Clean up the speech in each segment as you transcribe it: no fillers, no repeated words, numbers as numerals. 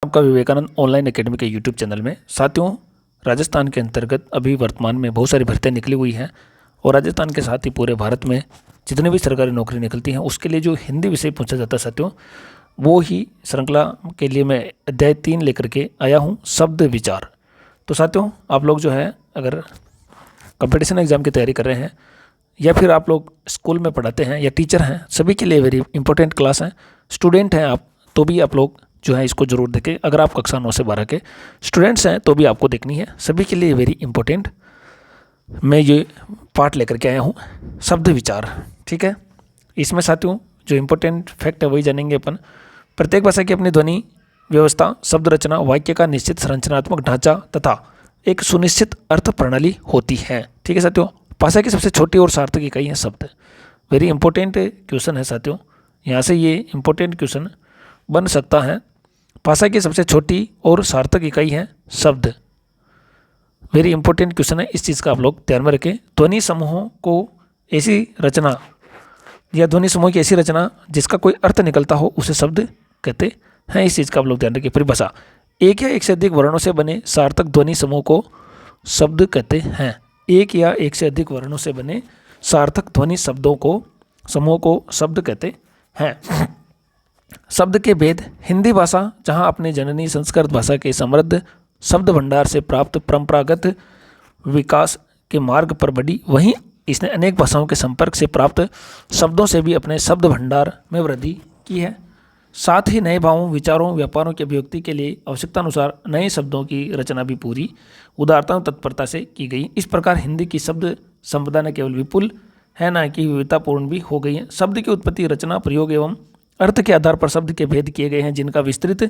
आपका Vivekananda online academy के YouTube channel में। साथियों, राजस्थान के अंतर्गत अभी वर्तमान में बहुत सारी भर्तियाँ निकली हुई हैं और राजस्थान के साथ ही पूरे भारत में जितनी भी सरकारी नौकरी निकलती हैं उसके लिए जो हिंदी विषय पूछा जाता है साथियों, वो ही श्रृंखला के लिए मैं अध्याय 3 लेकर के आया हूँ, शब्द विचार। तो साथियों, आप लोग जो है अगर कंपटीशन एग्जाम की तैयारी कर रहे हैं या फिर आप लोग स्कूल में पढ़ाते हैं या टीचर हैं, सभी के लिए वेरी इंपॉर्टेंट क्लास है। स्टूडेंट हैं आप तो भी आप लोग जो है इसको ज़रूर देखें। अगर आप कक्षा 9 से 12 के स्टूडेंट्स हैं तो भी आपको देखनी है, सभी के लिए वेरी इंपॉर्टेंट मैं ये पार्ट लेकर के आया हूँ, शब्द विचार। ठीक है, इसमें साथियों जो इम्पोर्टेंट फैक्ट है वही जानेंगे अपन। प्रत्येक भाषा की अपनी ध्वनि व्यवस्था, शब्द रचना, वाक्य का निश्चित संरचनात्मक ढांचा तथा एक सुनिश्चित अर्थ प्रणाली होती है। ठीक है साथियों, भाषा की सबसे छोटी और सार्थक इकाई है शब्द। वेरी इंपॉर्टेंट क्वेश्चन है साथियों, यहाँ से ये इंपॉर्टेंट क्वेश्चन बन सकता है। भाषा की सबसे छोटी और सार्थक इकाई है शब्द। वेरी इंपॉर्टेंट क्वेश्चन है, इस चीज़ का आप लोग ध्यान में रखें। ध्वनि समूहों को ऐसी रचना या ध्वनि समूह की ऐसी रचना जिसका कोई अर्थ निकलता हो उसे शब्द कहते हैं, इस चीज़ का आप लोग ध्यान रखें। परिभाषा, एक या एक से अधिक वर्णों से बने सार्थक ध्वनि समूह को शब्द कहते हैं। एक या एक से अधिक वर्णों से बने सार्थक ध्वनि शब्दों को समूह को शब्द कहते हैं। शब्द के भेद, हिंदी भाषा जहाँ अपने जननी संस्कृत भाषा के समृद्ध शब्द भंडार से प्राप्त परंपरागत विकास के मार्ग पर बढ़ी, वहीं इसने अनेक भाषाओं के संपर्क से प्राप्त शब्दों से भी अपने शब्द भंडार में वृद्धि की है। साथ ही नए भावों, विचारों, व्यापारों की अभिव्यक्ति के लिए आवश्यकता अनुसार नए शब्दों की रचना भी पूरी उदारता और तत्परता से की गई। इस प्रकार हिंदी की शब्द संपदा न केवल विपुल है, न कि विविधतापूर्ण भी हो गई है। शब्द की उत्पत्ति, रचना, प्रयोग एवं अर्थ के आधार पर शब्द के भेद किए गए हैं, जिनका विस्तृत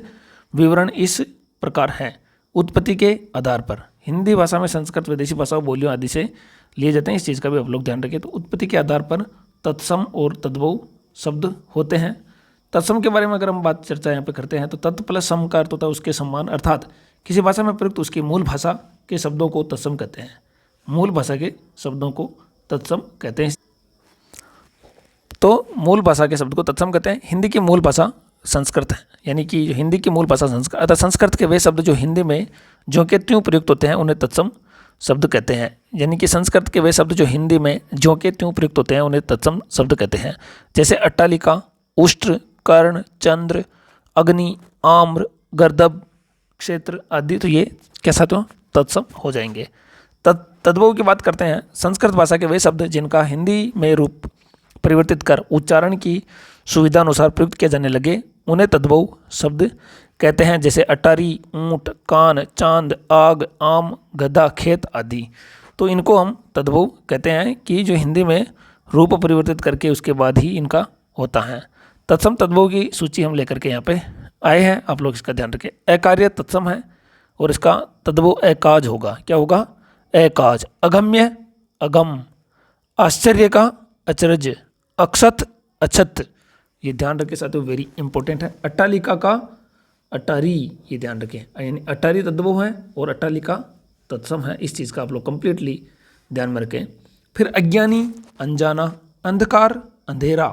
विवरण इस प्रकार है। उत्पत्ति के आधार पर हिंदी भाषा में संस्कृत, विदेशी भाषाओं, बोलियों आदि से लिए जाते हैं, इस चीज़ का भी आप लोग ध्यान रखें। तो उत्पत्ति के आधार पर तत्सम और तद्भव शब्द होते हैं। तत्सम के बारे में अगर हम बात चर्चा यहाँ पे करते हैं तो तत् प्लस सम का अर्थ होता है उसके समान, अर्थात किसी भाषा में प्रयुक्त उसकी मूल भाषा के शब्दों को तत्सम कहते हैं। मूल भाषा के शब्दों को तत्सम कहते हैं। तो मूल भाषा के शब्द को तत्सम कहते हैं। हिंदी की मूल भाषा संस्कृत है, यानी कि हिंदी की मूल भाषा संस्कृत, अतः संस्कृत के वे शब्द जो हिंदी में जो के त्यों प्रयुक्त होते हैं उन्हें तत्सम शब्द कहते हैं। यानी कि संस्कृत के वे शब्द जो हिंदी में जो के त्यों प्रयुक्त होते हैं उन्हें तत्सम शब्द कहते हैं। जैसे अट्टालिका, उष्ट्र, कर्ण, चंद्र, अग्नि, आम्र, गर्दभ, क्षेत्र आदि, तो ये कैसा तो तत्सम हो जाएंगे। तद्भव की बात करते हैं। संस्कृत भाषा के वे शब्द जिनका हिंदी में रूप परिवर्तित कर उच्चारण की सुविधा अनुसार प्रयुक्त किया जाने लगे उन्हें तद्भव शब्द कहते हैं। जैसे अटारी, ऊंट, कान, चांद, आग, आम, गधा, खेत आदि, तो इनको हम तद्भव कहते हैं कि जो हिंदी में रूप परिवर्तित करके उसके बाद ही इनका होता है। तत्सम तद्भव की सूची हम लेकर के यहाँ पे आए हैं, आप लोग इसका ध्यान रखें। अकार्य तत्सम है और इसका तद्भव अकाज होगा। क्या होगा? अकाज। अगम्य अगम, आश्चर्य का अचरज, अक्षत अक्षत, ये ध्यान रखें साथियों, वेरी इंपॉर्टेंट है। अट्टालिका का अटारी, ये ध्यान रखें, यानी अटारी तद्भव है और अट्टालिका तत्सम है, इस चीज़ का आप लोग कंप्लीटली ध्यान में रखें। फिर अज्ञानी, अनजाना, अंधकार, अंधेरा,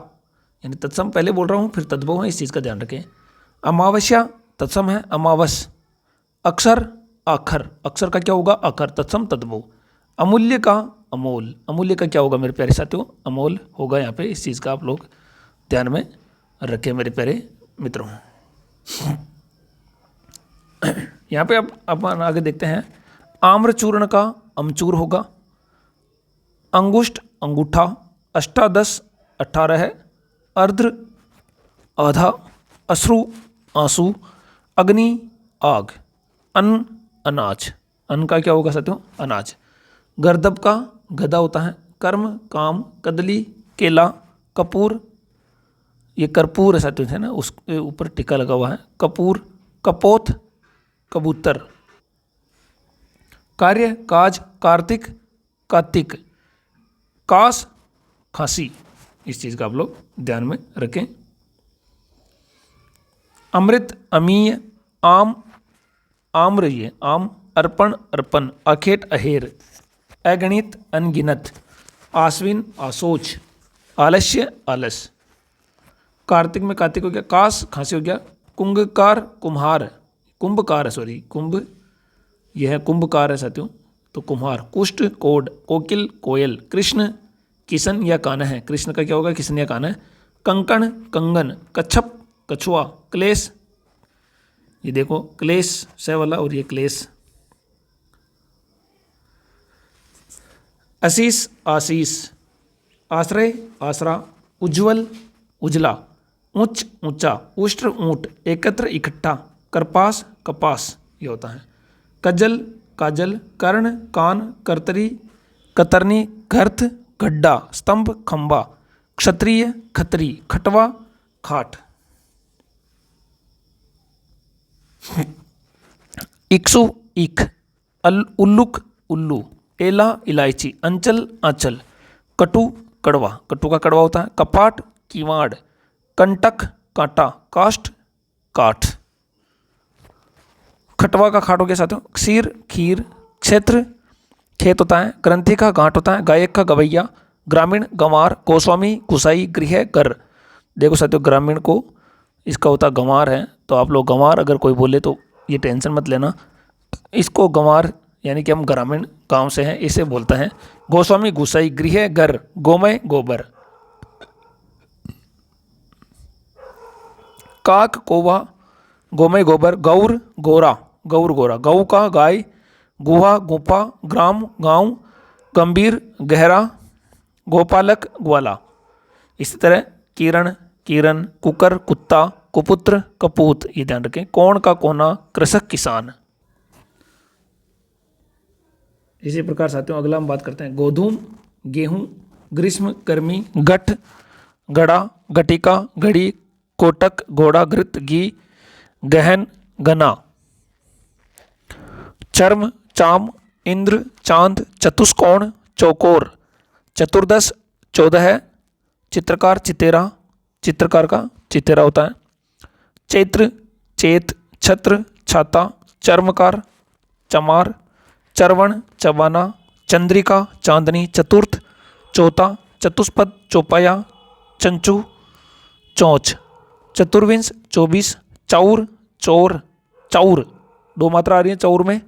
यानी तत्सम पहले बोल रहा हूँ, फिर तद्भव है, इस चीज़ का ध्यान रखें। अमावस्या तत्सम है, अमावस। अक्षर, आखर, अक्षर का क्या होगा? आखर, तत्सम तद्भव। अमूल्य का अमोल, अमूल्य का क्या होगा मेरे प्यारे साथियों? अमोल होगा यहाँ पे, इस चीज़ का आप लोग ध्यान में रखें मेरे प्यारे मित्रों। यहाँ पे अब अपन आगे देखते हैं। आम्रचूर्ण का अमचूर होगा। अंगुष्ठ, अंगूठा। अष्टादश, 18 है। अर्ध्र, आधा। अश्रु, आंसू। अग्नि, आग। अन्न, अनाज, अन्न का क्या होगा साथियों? अनाज। गर्दभ का गधा होता है। कर्म, काम, कदली, केला। कपूर, ये कर्पूर है साथियों, है ना, उसके ऊपर टिक्का लगा हुआ है। कपूर। कपोत, कबूतर। कार्य, काज, कार्तिक, कार्तिक। कास, खांसी, इस चीज़ का आप लोग ध्यान में रखें। अमृत, अमीय। आम, आम्र, ये आम। अर्पण, अर्पण। अखेट, अहेर। अगणित, अनगिनत। आश्विन, आशोच। आलस्य, आलस। कार्तिक में कार्तिक हो गया। कास, खांसी हो गया। कुंभकार, कुम्हार, कुंभकार है, सॉरी कुंभ, यह है कुंभकार है साथियों, तो कुम्हार। कुष्ठ कोड, कोकिल कोयल, कृष्ण किशन या कान्हा है, कृष्ण का क्या होगा, किशन या कान्हा है। कंकण कंगन, कच्छप कछुआ, क्लेश, ये देखो क्लेश से वाला और ये क्लेश। आशीष आशीष, आश्रय आसरा, उज्ज्वल उजला, उच्च ऊंचा, उष्ट्र ऊंट, एकत्र इकट्ठा, करपास कपास, ये होता है। कजल काजल, कर्ण कान, कर्तरी कतरनी, गर्थ गड्ढा, स्तंभ खंबा, क्षत्रिय खत्री, खटवा खाट। इक्सु ईख, उल्लुक उल्लू, एला इलायची, अंचल आंचल, कटु कड़वा, कटु का कड़वा होता है। कपाट किवाड़, कंटक कांटा, काष्ठ काठ। खटवा का खाट हो गया साथियों। क्षीर खीर, क्षेत्र खेत होता है। ग्रंथि का गांठ होता है। गायक का गवैया, ग्रामीण गंवार, गोस्वामी गुसाई, गृह घर। देखो साथियों ग्रामीण को इसका होता गंवार है, तो आप लोग गंवार अगर कोई बोले तो ये टेंशन मत लेना, इसको गंवार यानी कि हम ग्रामीण गांव से हैं इसे बोलता है। गोस्वामी गुसाई, गृह घर, गोमय गोबर। काक कोवा, गोमय गोबर, गौर गोरा, गौर गोरा, गौ का गाय, गुहा गुफा, ग्राम गांव, गंभीर गहरा, गोपालक ग्वाला। इसी तरह किरण किरण, कुकर कुत्ता, कुपुत्र कपूत, ये ध्यान रखें। कौन का कोना, कृषक किसान। इसी प्रकार साथियों अगला हम बात करते हैं गोधूम गेहूं, ग्रीष्म गर्मी, गठ गड़ा, घटिका घड़ी, कोटक घोड़ा, घृत घी, गहन गना। चर्म चाम, इंद्र चांद, चतुष्कोण चौकोर, चतुर्दश 14, चित्रकार चितेरा, चित्रकार का चितेरा होता है। चैत्र चेत, छत्र छाता, चर्मकार चमार, चरवण चबाना, चंद्रिका चांदनी, चतुर्थ चौथा, चतुष्पद चौपाया, चंचू चौंच, चतुर्विंश 24, चौर चौर चौर, दो मात्रा आ रही है चौर में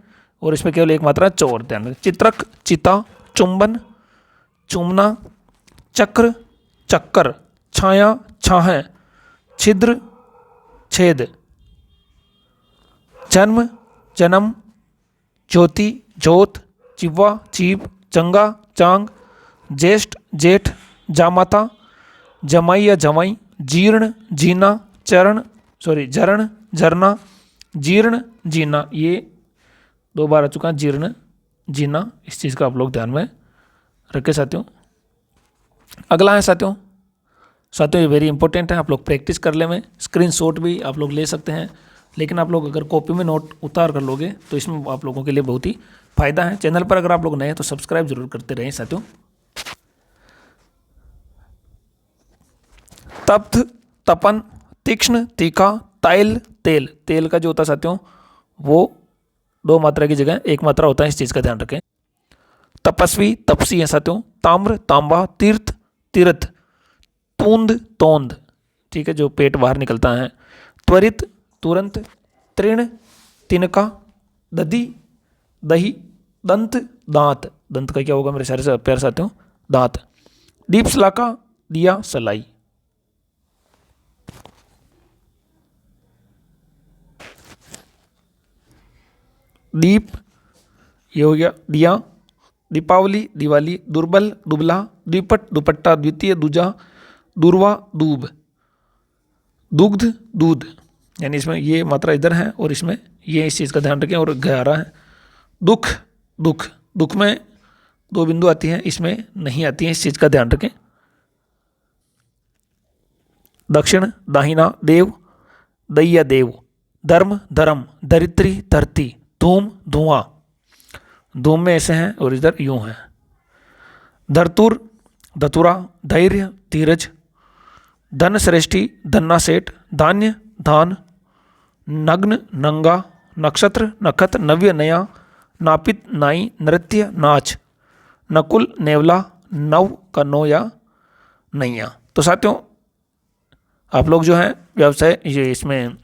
और इसमें केवल एक मात्रा चौर, ध्यान रखें। चित्रक चिता, चुंबन चूमना, चक्र चक्कर, छाया छाहें, छिद्र छेद, जन्म जन्म, ज्योति ज्योत, चिवा चीव, जंगा जांग, ज्येष्ठ जेठ, जामाता जमाई या जमाई, जीर्ण जीना, जरण झरना, जीर्ण जीना, ये 2 बार आ चुका है जीर्ण जीना, इस चीज़ का आप लोग ध्यान में रखें साथियों। अगला है साथियों ये वेरी इंपॉर्टेंट है, आप लोग प्रैक्टिस कर ले में, स्क्रीनशॉट भी आप लोग ले सकते हैं, लेकिन आप लोग अगर कॉपी में नोट उतार कर लोगे तो इसमें आप लोगों के लिए बहुत ही फायदा है। चैनल पर अगर आप लोग नए हैं तो सब्सक्राइब जरूर करते रहें साथियों। तप्त तपन, तीक्ष्ण तीखा, ताइल तेल, तेल का जो होता है साथियों वो 2 मात्रा की जगह 1 मात्रा होता है, इस चीज़ का ध्यान रखें। तपस्वी तपसी है साथियों। ताम्र तांबा, तीर्थ तीर्थ, तूंद तोंद, ठीक है जो पेट बाहर निकलता है। त्वरित तुरंत, तृण तिनका, दधी दही, दंत दांत, दंत का क्या होगा मेरे सारे प्यारे साथियों, दांत। दीप सलाका, दिया सलाई। दीप ये हो गया दिया, दीपावली दिवाली, दुर्बल दुबला, द्विपट दुपट्टा, द्वितीय दूजा, दूर्वा दूब, दुग्ध दूध, यानी इसमें ये मात्रा इधर है और इसमें ये, इस चीज़ का ध्यान रखें। और 11 है दुख दुख, दुख में 2 बिंदु आती हैं, इसमें नहीं आती हैं, इस चीज़ का ध्यान रखें। दक्षिण दाहिना, देव दैया देव, धर्म धर्म, धरित्री धरती, धूम धुआं, धूम में ऐसे हैं और इधर यूं है। धरतुर धतुरा, धैर्य धीरज, धन श्रेष्ठी धन्ना सेठ, धान्य धान, नग्न नंगा, नक्षत्र नखत, नव्य नया, नापित नाई, नृत्य नाच, नकुल नेवला, नव का नो या नैया। तो साथियों आप लोग जो है व्यवसाय ये इसमें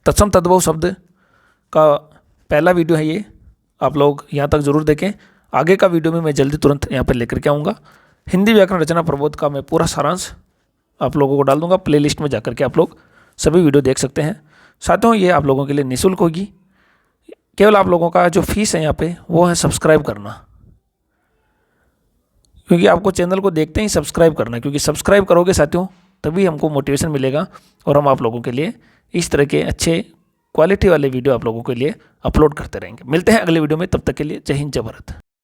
तत्सम तद्भव शब्द का पहला वीडियो है ये, आप लोग यहाँ तक ज़रूर देखें। आगे का वीडियो में मैं जल्दी तुरंत यहाँ पर लेकर के आऊँगा। हिंदी व्याकरण रचना प्रबोध का मैं पूरा सारांश आप लोगों को डाल दूँगा, प्लेलिस्ट में जाकर के आप लोग सभी वीडियो देख सकते हैं। साथियों ये आप लोगों के लिए निःशुल्क होगी, केवल आप लोगों का जो फीस है यहाँ पे वो है सब्सक्राइब करना, क्योंकि आपको चैनल को देखते ही सब्सक्राइब करना है, क्योंकि सब्सक्राइब करोगे साथियों तभी हमको मोटिवेशन मिलेगा और हम आप लोगों के लिए इस तरह के अच्छे क्वालिटी वाले वीडियो आप लोगों के लिए अपलोड करते रहेंगे। मिलते हैं अगले वीडियो में, तब तक के लिए जय हिंद जय भारत।